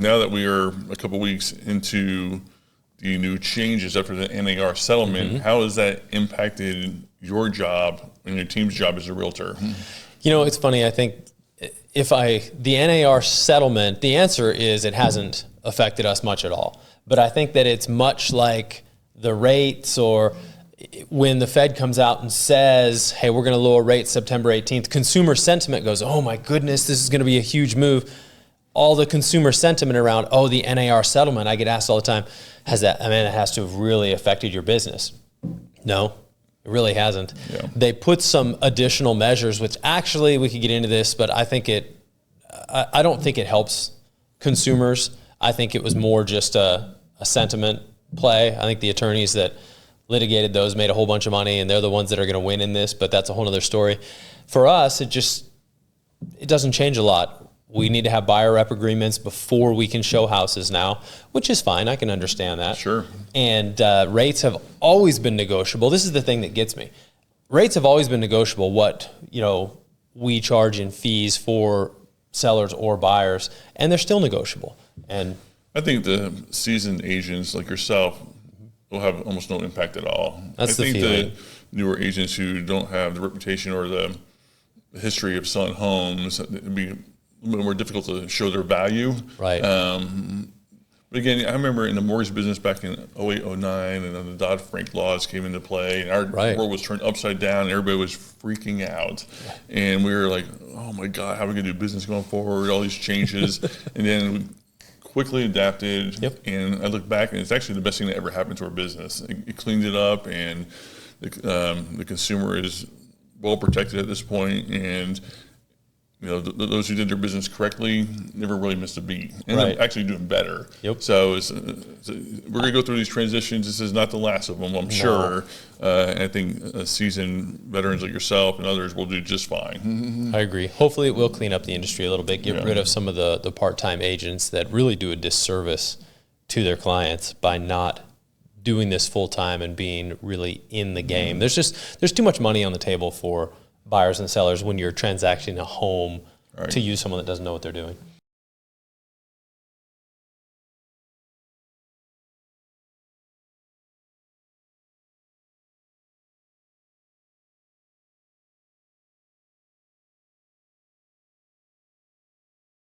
Now that we are a couple weeks into the new changes after the NAR settlement, how has that impacted your job and your team's job as a realtor? You know, it's funny. I think the NAR settlement, the answer is it hasn't affected us much at all. But I think that it's much like the rates, or when the Fed comes out and says, hey, we're going to lower rates September 18th, consumer sentiment goes, oh my goodness, this is going to be a huge move. All the consumer sentiment around, oh, the NAR settlement, I get asked all the time, it has to have really affected your business. No, it really hasn't. Yeah. They put some additional measures, which actually we could get into this, but I don't think it helps consumers. I think it was more just a sentiment play. I think the attorneys that litigated those made a whole bunch of money, and they're the ones that are going to win in this, but that's a whole other story. For us, it doesn't change a lot. We need to have buyer rep agreements before we can show houses now, which is fine. I can understand that. Sure. And rates have always been negotiable. This is the thing that gets me. Rates have always been negotiable. What we charge in fees for sellers or buyers, and they're still negotiable. And I think the seasoned agents like yourself will have almost no impact at all. That's the feeling. I think the newer agents who don't have the reputation or the history of selling homes, it'd be a little bit more difficult to show their value. Right. But again, I remember in the mortgage business back in 08, 09, and then the Dodd-Frank laws came into play, and our world was turned upside down, and everybody was freaking out. And we were like, oh my God, how are we going to do business going forward, all these changes? And then we quickly adapted, and I look back, and it's actually the best thing that ever happened to our business. It cleaned it up, and the consumer is well protected at this point, and those who did their business correctly never really missed a beat, and they're actually doing better. So we're going to go through these transitions. This is not the last of them, I'm sure. And I think seasoned veterans like yourself and others will do just fine. I agree. Hopefully it will clean up the industry a little bit, get rid of some of the part-time agents that really do a disservice to their clients by not doing this full-time and being really in the game. There's too much money on the table for buyers and sellers when you're transacting a home to use someone that doesn't know what they're doing.